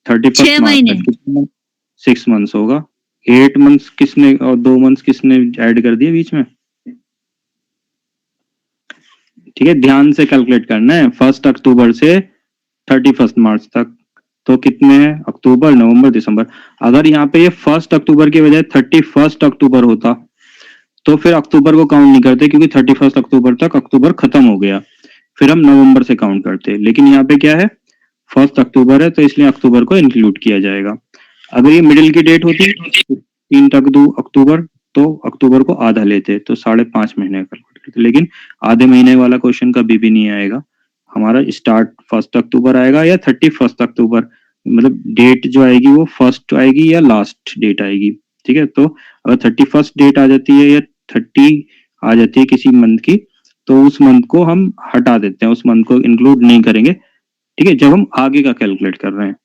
31 6 मार्च महीने। तक कितने, 6 मंथ्स होगा। 8 मंथ्स किसने और 2 मंथ्स किसने ऐड कर दिए बीच में, ठीक है, ध्यान से कैलकुलेट करना है, 1 अक्टूबर से 31 मार्च तक, तो कितने हैं, अक्टूबर नवंबर दिसंबर। अगर यहाँ पे ये 1 अक्टूबर की बजाय 31 अक्टूबर होता तो फिर अक्टूबर को काउंट नहीं करते, क्योंकि 31 अक्टूबर तक अक्टूबर खत्म हो गया, फिर हम नवंबर से काउंट करते। लेकिन यहाँ पे क्या है, 1 अक्टूबर है तो इसलिए अक्टूबर को इंक्लूड किया जाएगा। अगर ये मिडिल की डेट होती 3 तक 2 अक्टूबर, तो अक्टूबर को आधा लेते, तो 5.5 महीने का करते। लेकिन आधे महीने वाला क्वेश्चन कभी भी नहीं आएगा, हमारा स्टार्ट 1 अक्टूबर आएगा या 31 अक्टूबर, मतलब डेट जो आएगी वो फर्स्ट आएगी या लास्ट डेट आएगी, ठीक है। तो अगर 31 डेट आ जाती है या 30 आ जाती है किसी मंथ की, तो उस मंथ को हम हटा देते हैं, उस मंथ को इंक्लूड नहीं करेंगे, ठीक है, जब हम आगे का कैलकुलेट कर रहे हैं,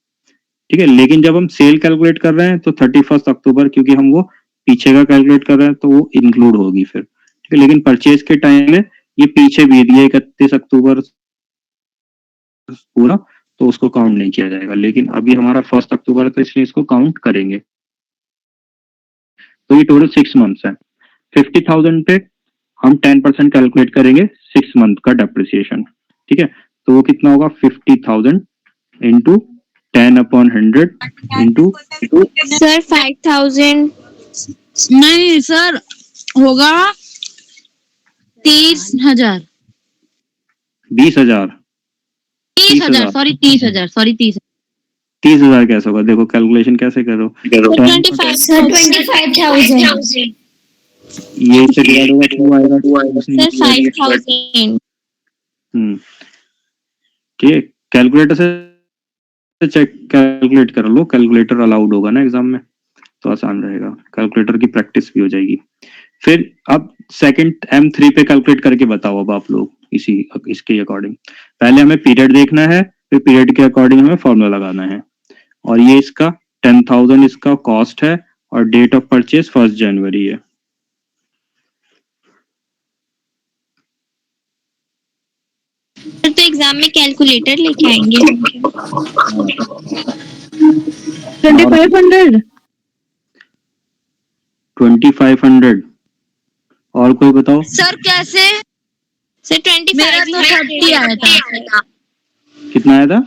ठीक है। लेकिन जब हम सेल कैलकुलेट कर रहे हैं तो 31 अक्टूबर, क्योंकि हम वो पीछे का कैलकुलेट कर रहे हैं तो वो इंक्लूड होगी फिर, ठीक है। लेकिन परचेज के टाइम में ये पीछे भी दिए 31 अक्टूबर पूरा, तो उसको काउंट नहीं किया जाएगा। लेकिन अभी हमारा 1 अक्टूबर है तो इसलिए इसको काउंट करेंगे। तो ये टोटल 6 मंथ्स है। 50,000 पे हम 10% कैलकुलेट करेंगे 6 मंथ का डेप्रिसिएशन, ठीक है। तो वो कितना होगा, 50,000 इंटू 10/100 इंटू सर 5000। नहीं सर, होगा 30,000 20,000 30,000 सॉरी 30,000 सॉरी 30,000 30,000 कैसे होगा, देखो कैलकुलेशन कैसे करो, 25 सर 25,000 ये इससे डिवाइड होगा 2 आएगा, सर 5000। ठीक है। कैलकुलेटर से चेक कैलकुलेट कर लो, कैलकुलेटर अलाउड होगा ना एग्जाम में, तो आसान रहेगा, कैलकुलेटर की प्रैक्टिस भी हो जाएगी। फिर अब सेकंड M3 पे कैलकुलेट करके बताओ अब आप लोग इसके अकॉर्डिंग। पहले हमें पीरियड देखना है, फिर पीरियड के अकॉर्डिंग हमें फॉर्मूला लगाना है। और ये इसका 10,000 इसका कॉस्ट है और डेट ऑफ परचेज 1 जनवरी है। सर तो एग्जाम में कैलकुलेटर लेके आएंगे। 2500 2500 और कोई बताओ, सर कैसे, सर 25 मेरा तो 30 आया था। कितना आया था,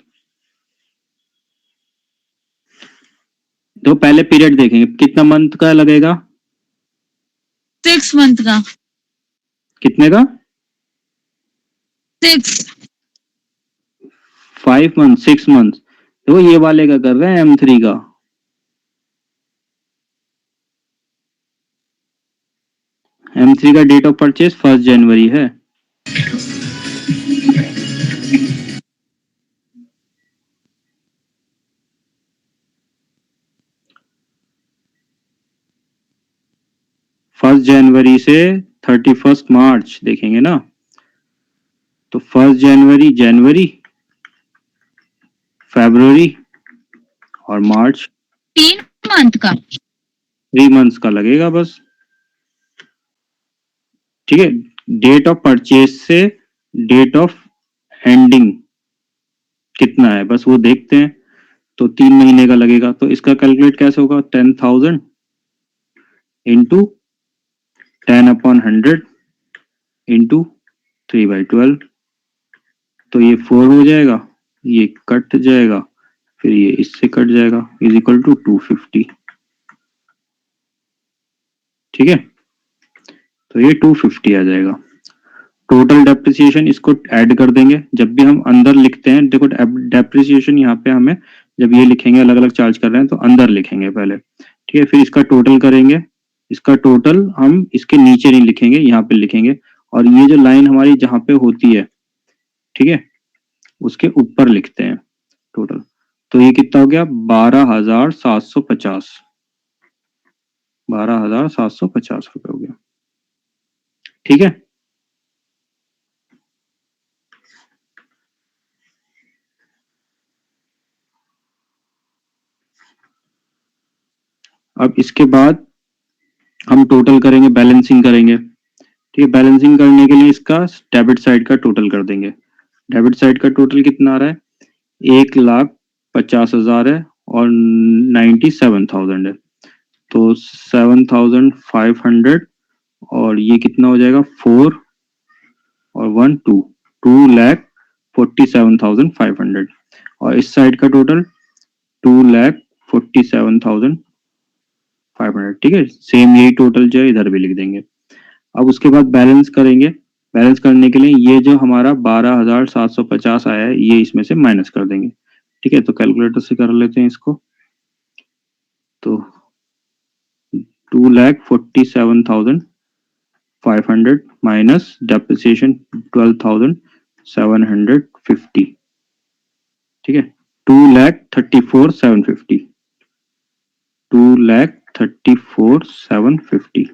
तो पहले पीरियड देखेंगे कितना मंथ का लगेगा, 6 मंथ का, कितने का, 6 5 मंथ 6 मंथ। तो ये वाले का कर रहे हैं M3 का, M3 का डेट ऑफ परचेज 1 जनवरी है। फर्स्ट जनवरी से 31 मार्च देखेंगे ना, तो 1 जनवरी, जनवरी, फरवरी और मार्च, 3 मंथ का। 3 मंथ्स का लगेगा बस, ठीक है। डेट ऑफ परचेज से डेट ऑफ एंडिंग कितना है बस वो देखते हैं, तो 3 महीने का लगेगा। तो इसका कैलकुलेट कैसे होगा, 10,000 इंटू 10/100 इंटू 3/12, तो ये 4 हो जाएगा, ये कट जाएगा, फिर ये इससे कट जाएगा, इज इक्वल टू 250, ठीक है। तो ये 250 आ जाएगा। टोटल डेप्रिसिएशन इसको ऐड कर देंगे, जब भी हम अंदर लिखते हैं, देखो डेप्रिसिएशन यहाँ पे हमें जब ये लिखेंगे अलग अलग चार्ज कर रहे हैं तो अंदर लिखेंगे पहले, ठीक है। फिर इसका टोटल करेंगे, इसका टोटल हम इसके नीचे नहीं लिखेंगे, यहाँ पे लिखेंगे, और ये जो लाइन हमारी जहाँ पे होती है, ठीक है, उसके ऊपर लिखते हैं टोटल। तो ये कितना हो गया, 12,750 रुपए हो गया। ठीक है। अब इसके बाद हम टोटल करेंगे, बैलेंसिंग करेंगे। ठीक है, बैलेंसिंग करने के लिए इसका डेबिट साइड का टोटल कर देंगे। डेबिट साइड का टोटल कितना आ रहा है, 1,50,000 है और 97,000 है, तो 7,500 और ये कितना हो जाएगा 4 और 1 2, 2,47,500 और इस साइड का टोटल 2,47,500। ठीक है, सेम यही टोटल जो है इधर भी लिख देंगे। अब उसके बाद बैलेंस करेंगे। बैलेंस करने के लिए ये जो हमारा 12,750 आया है ये इसमें से माइनस कर देंगे। ठीक है, तो कैलकुलेटर से कर लेते हैं इसको। तो 2,47,500 माइनस डेप्रिसिएशन 12,750। ठीक है, 2,34,750, 2,34,750।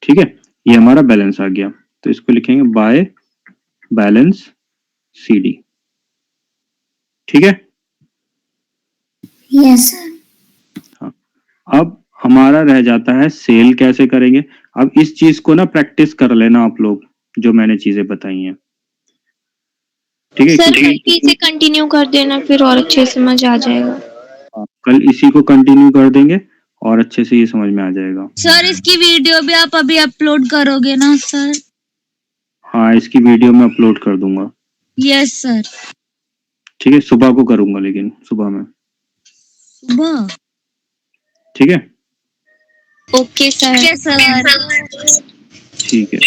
ठीक है, ये हमारा बैलेंस आ गया, तो इसको लिखेंगे बाय बैलेंस CD। ठीक है, Yes, sir. हाँ। अब हमारा रह जाता है सेल कैसे करेंगे। अब इस चीज को ना प्रैक्टिस कर लेना आप लोग, जो मैंने चीजें बताई हैं। ठीक है, सर क्योंकि कल से कंटिन्यू कर देना, फिर और अच्छे से समझ आ जाएगा। कल इसी को कंटिन्यू कर देंगे और अच्छे से ये समझ में आ जाएगा। सर इसकी वीडियो भी आप अभी अपलोड करोगे ना सर? हाँ, इसकी वीडियो मैं अपलोड कर दूंगा। Yes sir. ठीक है, सुबह को करूंगा, लेकिन सुबह में। सुबह? Okay sir. Okay sir. ठीक है।